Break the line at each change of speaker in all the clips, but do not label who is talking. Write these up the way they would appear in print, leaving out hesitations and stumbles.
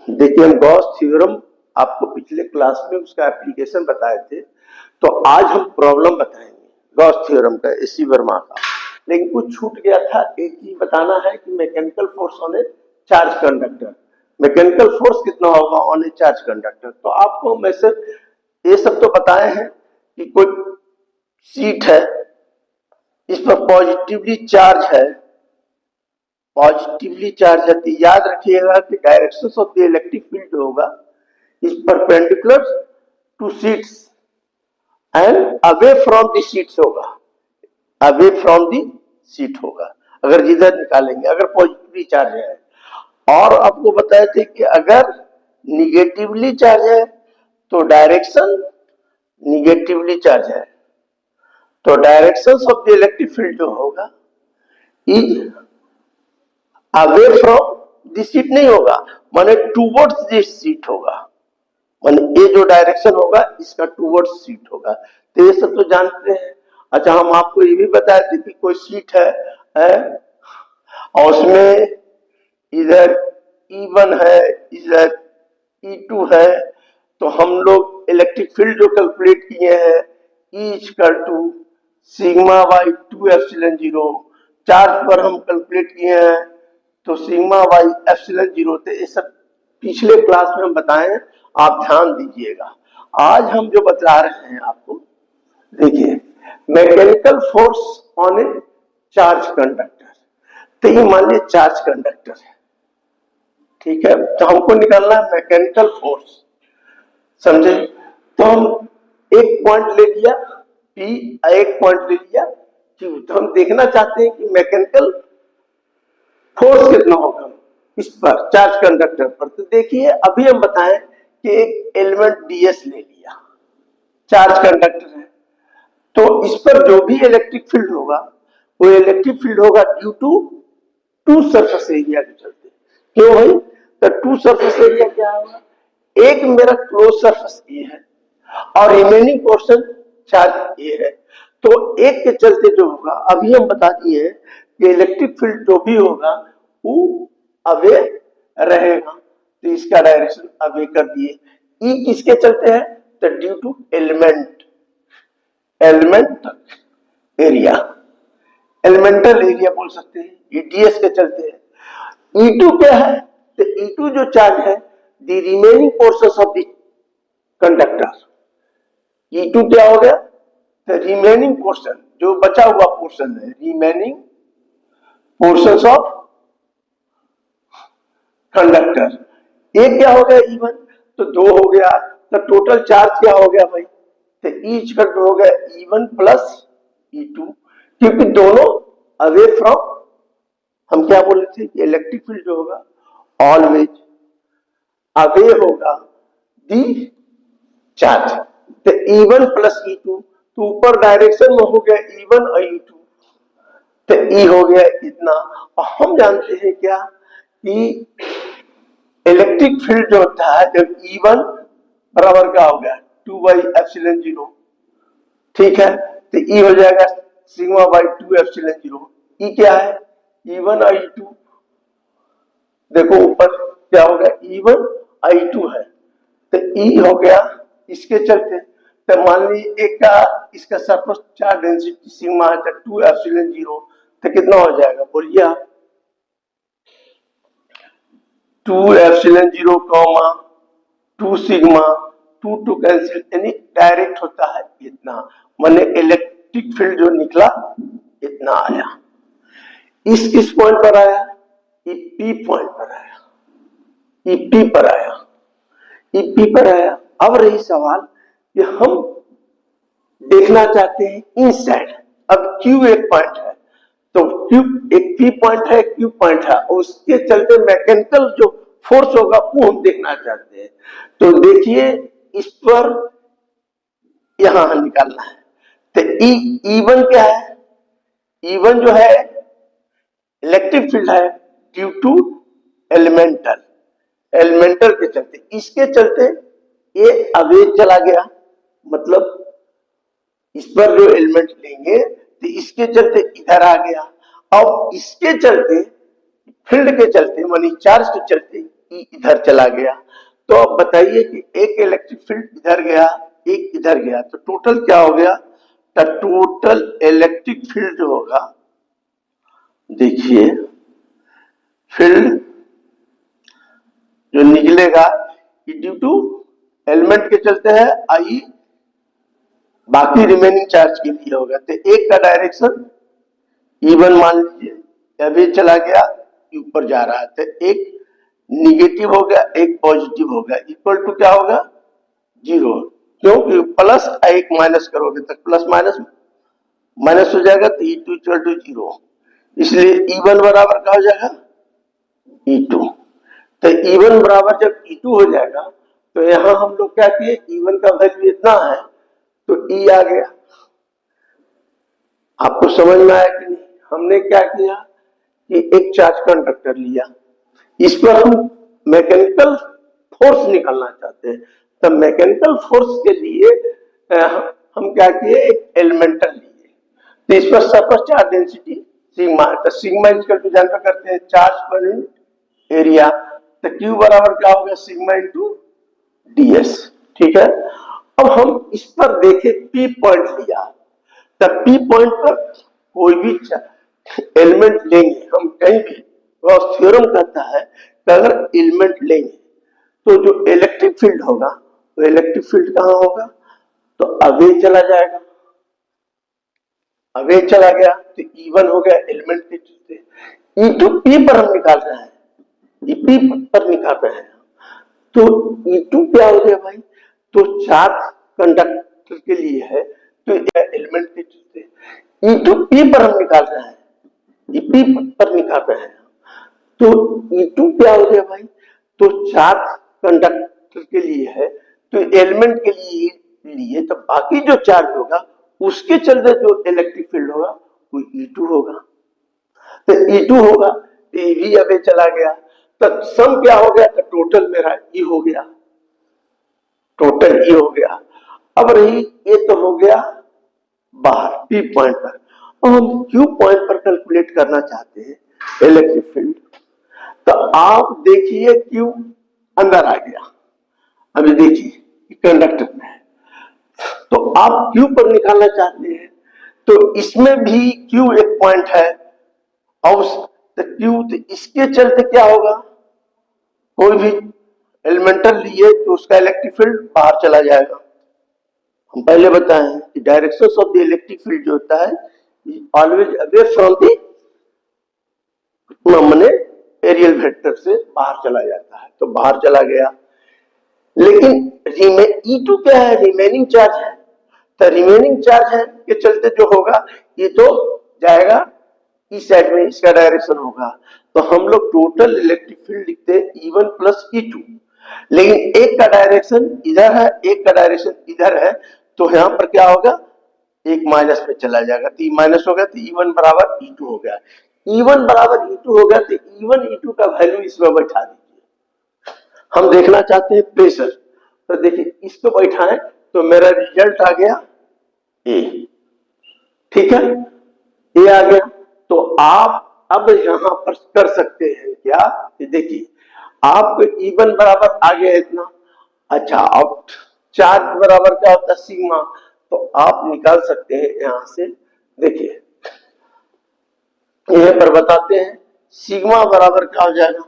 देखिए, हम Gauss theorem आपको पिछले क्लास में उसका एप्लीकेशन बताए थे, तो आज हम प्रॉब्लम बताएंगे गॉस थ्योरम का, एसी वर्मा का। लेकिन कुछ छूट गया था, एक चीज बताना है कि mechanical force on A charge conductor, mechanical force कितना होगा ऑन ए चार्ज कंडक्टर। तो आपको मैं सिर्फ ये सब तो बताए हैं कि कोई शीट है, इस पर पॉजिटिवली चार्ज है, पॉजिटिवली चार्ज है, तो याद रखिएगा कि direction of the electric field होगा is perpendicular to sheets and away from the sheets होगा, अवे फ्रॉम द शीट होगा अगर जिधर निकालेंगे, अगर पॉजिटिवली चार्ज है। और आपको बताए थे कि अगर निगेटिवली चार्ज है तो डायरेक्शन निगेटिवली चार्ज है, तो direction of the electric field जो होगा is away from this seat नहीं होगा, माने टूवर्ड्स दिस सीट होगा, माने ये जो डायरेक्शन होगा इसका टूवर्ड्स सीट होगा। तो ये सब तो जानते हैं। अच्छा, हम आपको ये भी बताए थे कि कोई सीट है और उसमें इधर E1 है, इधर E2 है, तो हम लोग इलेक्ट्रिक फील्ड जो कैलकुलेट किए हैं E= sigma by 2 epsilon 0, charge पर हम कैलकुलेट किए हैं तो सिग्मा बाई एप्सिलॉन 0 थे। ये सब पिछले क्लास में हम बताए हैं, आप ध्यान दीजिएगा। आज हम जो बता रहे हैं आपको, देखिए, mechanical force on A charge conductor. तो ये मान लीजिए चार्ज कंडक्टर है, ठीक है, तो हमको निकालना है मैकेनिकल फोर्स, समझे। तो हम एक पॉइंट ले लिया P, एक पॉइंट ले लिया Q, तो हम देखना चाहते हैं कि मैकेनिकल फोर्स कितना होगा इस पर, चार्ज कंडक्टर पर। तो देखिए, अभी हम बताएं कि एक एलिमेंट DS ले लिया, चार्ज कंडक्टर है, तो इस पर जो भी इलेक्ट्रिक फील्ड होगा वो इलेक्ट्रिक फील्ड होगा ड्यू टू सरफेस एरिया के चलते। क्यों भाई? तो टू सरफेस एरिया क्या होगा, एक मेरा क्लोज सरफेस ए है और रिमेनिंग पोर्शन चार्ज ए है, तो एक के चलते जो होगा, अभी हम बता दिए कि इलेक्ट्रिक फील्ड जो भी होगा वो अवे रहेगा, तो इसका डायरेक्शन अवे कर दिए। ई किसके चलते है, तो due to element area, elemental area बोल सकते हैं, ये डीएस के चलते हैं। E2 क्या है, तो E2 जो चार्ज है the remaining portions of the conductor, E2 क्या हो गया, तो रिमेनिंग पोर्शन, जो बचा हुआ पोर्शन है, रिमेनिंग पोर्शंस ऑफ कंडक्टर। एक क्या हो गया E1, तो 2 हो गया, तो टोटल चार्ज क्या हो गया भाई, तो E हो गया E1 प्लस E2, क्योंकि दोनों अवे फ्रॉम, हम क्या बोले थे कि इलेक्ट्रिक फील्ड जो होगा ऑलवेज अवे होगा दी चार्ज। तो E1 प्लस E2, तो ऊपर डायरेक्शन में हो गया E1 और E2, तो E हो गया इतना। और हम जानते हैं क्या कि इलेक्ट्रिक फील्ड जो होता है जब E1 बराबर क्या हो गया 2/ε0, ठीक है, तो E हो जाएगा सिग्मा बाई 2 एप्सिलॉन 0। E क्या है, E1 और E2, देखो ऊपर क्या हो गया E1 और E2 है, तो E हो गया इसके चलते। तो मान लीजिए एक का इसका सरफेस चार्ज डेंसिटी सिग्मा है 2 एप्सिलॉन 0, तो कितना हो जाएगा बोलिए आप, 2 एप्सिलॉन 0 कॉमा 2 सिग्मा, 2 कैंसिल, यानी डायरेक्ट होता है इतना, माने इलेक्ट्रिक फील्ड जो निकला इतना आया। इस किस पॉइंट पर आया, P पॉइंट पर आया, P पर आया, P पर आया। अब रही सवाल कि हम देखना चाहते हैं इनसाइड। अब Q एक पॉइंट है, तो Q एक P पॉइंट है, Q पॉइंट है, उसके चलते मैकेनिकल जो फोर्स होगा वो हम देखना चाहते हैं। तो देखिए, इस पर यहां निकालना है, तो E1 क्या है, E1 जो है इलेक्ट्रिक फील्ड है ड्यू टू एलिमेंटल के चलते, इसके चलते ये अवे चला गया, मतलब इस पर जो एलिमेंट लेंगे तो इसके चलते इधर आ गया। अब इसके चलते फील्ड के चलते मानी चार्ज के चलते E इधर चला गया। तो अब बताइए कि एक इलेक्ट्रिक फील्ड इधर गया, एक इधर गया, तो टोटल क्या हो गया? द टोटल इलेक्ट्रिक फील्ड जो होगा, देखिए फील्ड जो निकलेगा ड्यू टू एलिमेंट के चलते है आई, बाकी रिमेनिंग चार्ज के लिए होगा। तो एक का डायरेक्शन E1 मान लीजिए, अभी चला गया, ऊपर जा रहा है, तो एक निगेटिव हो गया, एक पॉजिटिव हो गया, इक्वल टू क्या होगा? 0। क्योंकि प्लस एक माइनस करोगे तो प्लस माइनस माइनस हो जाएगा, तो E2 इक्वल टू 0। इसलिए E1 बराबर क्या हो जाएगा? E2। तो E1 बराबर जब E2 हो जाएगा, तो यहां हम लोग क्या किए, E1 का वैल्यू इतना है तो E आ गया। आपको समझ में आया कि नहीं? हमने क्या किया कि एक चार्ज कंडक्टर लिया, इस पर हम मैकेनिकल फोर्स निकालना चाहते हैं, तो मैकेनिकल फोर्स के लिए हम क्या किए, एक एलिमेंटल लिए, तो इस पर सरफेस चार्ज डेंसिटी सिग्मा है, तो सिग्मा इक्वल टू जानकर करते हैं चार्ज पर यूनिट एरिया, तो क्यू बराबर क्या होगा? Sigma into ds। ठीक है, अब हम इस पर देखें, पी पॉइंट लिया, तब पी पॉइंट पर कोई भी एलिमेंट लेंगे हम कहीं भी, वह थ्योरम कहता है कि अगर एलिमेंट लेंगे तो जो इलेक्ट्रिक फील्ड होगा, तो इलेक्ट्रिक फील्ड कहां होगा? तो अवे चला जाएगा, अवे चला गया, तो E1 हो गया एलिमेंट के चलते। E2 P पर हम निकाल रहे हैं, P पर निकाल रहे हैं, तो E2 क्या हो गया भाई? तो चार्ज कंडक्टर के लिए है, तो एलिमेंट के चलते E2 P पर हम निकाल रहे हैं, P पर निकाल रहे हैं, तो E2 क्या हो गया भाई? तो चार्ज कंडक्टर के लिए है, तो एलिमेंट के लिए तो बाकी जो चार्ज होगा उसके चलते जो इलेक्ट्रिक फील्ड होगा वो E2 होगा। तो E2 होगा, तो E भी अबे चला गया, तो सम क्या हो गया? तो टोटल मेरा E हो गया, टोटल E हो गया। अब रही ये तो हो गया बाहर P पॉइंट पर, अब हम Q पॉइंट पर कैलकुलेट करना चाहते हैं इलेक्ट्रिक फील्ड, तो आप देखिए Q अंदर आ गया, अभी देखिए कंडक्टर में, तो आप Q पर निकालना चाहते हैं, तो इसमें भी Q एक पॉइंट है, और तो Q, तो इसके चलते क्या होगा? कोई भी एलिमेंटल लिए तो उसका इलेक्ट्रिक फील्ड बाहर चला जाएगा। हम पहले बताएं कि direction of the electric field जो होता है ऑलवेज अवे फ्रॉम द माने एरियल वेक्टर से बाहर चला जाता है, तो बाहर चला गया। लेकिन E2 क्या है? रिमेनिंग चार्ज है, तो रिमेनिंग चार्ज है के चलते जो होगा ये तो जाएगा इस साइड में, इसका डायरेक्शन होगा, तो हम लोग टोटल इलेक्ट्रिक फील्ड लिखते हैं E1 प्लस E2। लेकिन एक का डायरेक्शन इधर है, एक का डायरेक्शन इधर है, तो यहां पर क्या होगा? एक माइनस में चला जाएगा, तो माइनस हो गया, तो E1 बराबर E2 हो गया। E1 बराबर E2 हो गया, तो E1 E2 का वैल्यू इसमें बैठा दीजिए। हम देखना चाहते हैं प्रेशर, तो देखिए इसको बैठाएं, तो मेरा रिजल्ट आ गया ए, ठीक है, ए आ गया। तो आप अब यहां पर कर सकते हैं क्या? देखिए आपको E1 बराबर आ गया इतना, अच्छा अब चार्ज बराबर क्या होता है? सिग्मा, तो आप निकाल सकते हैं यहां से, देखिए यहां पर बताते हैं सिग्मा बराबर क्या हो जाएगा?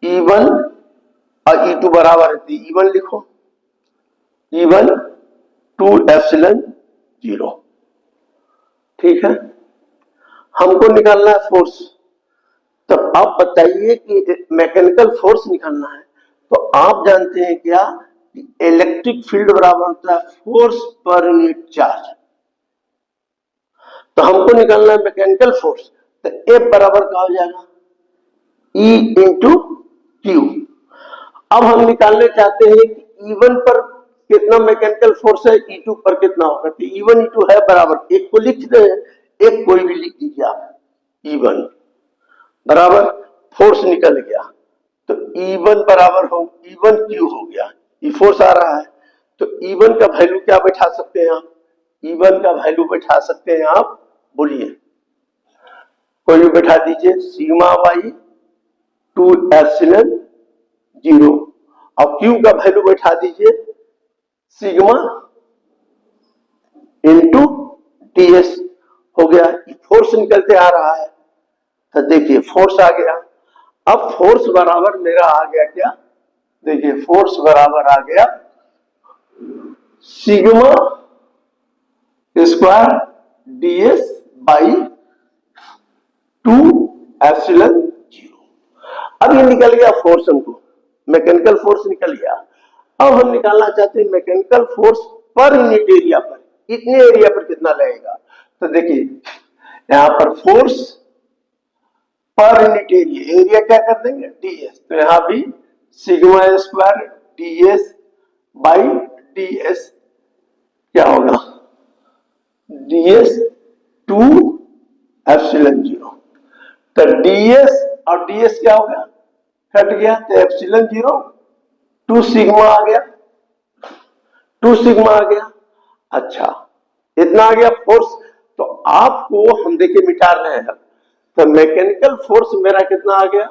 E1 और E2 बराबर है, E1 लिखो, E1 2 एप्सिलॉन 0, ठीक है। हमको निकालना है फोर्स, तो आप बताइए कि मैकेनिकल फोर्स निकालना है, तो आप जानते हैं क्या? इलेक्ट्रिक फील्ड बराबर होता है फोर्स पर यूनिट चार्ज, तो हमको निकालना है मैकेनिकल फोर्स, तो F बराबर क्या हो जाएगा? E into Q. अब हम निकालने चाहते हैं कि E1 पर कितना मैकेनिकल फोर्स है, E2 पर कितना होगा, तो E1 E2 है बराबर, एक को लिख रहे हैं, एक कोई भी लिख दीजिए आप, E1 बराबर फोर्स निकल गया, तो E1 बराबर हो E1 क्यू हो गया, ये फोर्स आ रहा है, तो E1 का वैल्यू क्या बैठा सकते हैं आप? E1 का वैल्यू बैठा सकते हैं आप, बोलिए कोई भी बैठा दीजिए, सिग्मा वाई 2 एप्सिलॉन 0 और क्यू का वैल्यू बैठा दीजिए सिग्मा इंटू टीएस हो गया। फोर्स निकलते आ रहा है तो देखिए फोर्स आ गया। अब फोर्स बराबर मेरा आ गया क्या, देखिए फोर्स बराबर आ गया sigma square DS by 2 epsilon 0। अब ये निकल गया फोर्स, हमको मैकेनिकल फोर्स निकल गया। अब हम निकालना चाहते हैं mechanical force per unit area पर, इतने एरिया पर कितना लगेगा। तो देखिए यहां पर force per unit area, area क्या कर देंगे डीएस, तो यहां भी sigma square DS by DS क्या होगा डीएस 2 एप्सिलॉन 0। तो डीएस और डीएस क्या हो गया, कट गया, तो एप्सिलॉन 0 2 सिग्मा आ गया, 2 सिग्मा आ गया। अच्छा इतना आ गया फोर्स। तो आपको हम देखिए मिटा रहे हैं, तो मैकेनिकल फोर्स मेरा कितना आ गया,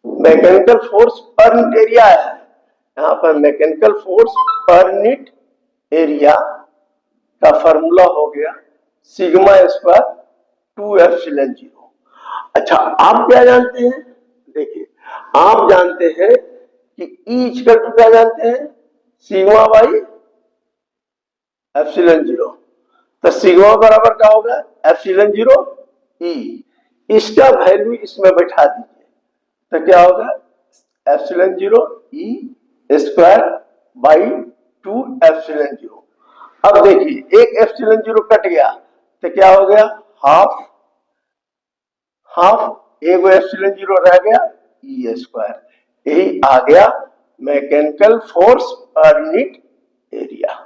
mechanical force per unit area है, यहां पर mechanical force per unit area का फॉर्मूला हो गया सिग्मा स्क्वायर 2 एप्सिलॉन 0। अच्छा आप क्या जानते हैं, देखिए आप जानते हैं कि ई इक्वल टू क्या जानते हैं सिग्मा बाई एप्सिलॉन 0। तो सिग्मा बराबर क्या होगा एप्सिलॉन 0 ई, इसका वैल्यू इसमें बैठा दीजिए तो क्या होगा epsilon 0 E square by 2 epsilon 0। अब देखिए एक एप्सिलॉन 0 कट गया तो क्या हो गया हाफ, हाफ एक एप्सिलॉन 0 रह गया ई स्क्वायर, यही आ गया mechanical force per unit area.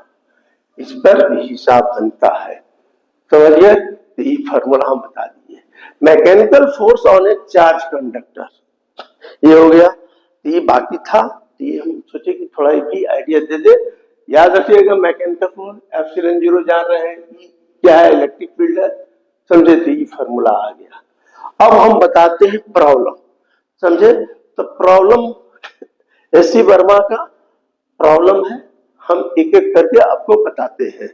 इस पर हिसाब बनता है, समझिए। तो ये फॉर्मूला हम बता दिए mechanical force on A charge conductor, ये हो गया। तो ये बाकी था, तो ये हम सोचे कि थोड़ा भी आइडिया दे दे। याद रखिएगा मैकेनिकल फोर्स एप्सिलॉन 0 जान रहे हैं कि क्या है, इलेक्ट्रिक फील्ड है, समझे। तो ये फॉर्मूला आ गया। अब हम बताते हैं प्रॉब्लम, समझे। तो प्रॉब्लम एस सी वर्मा का प्रॉब्लम है, हम एक एक करके आपको बताते हैं।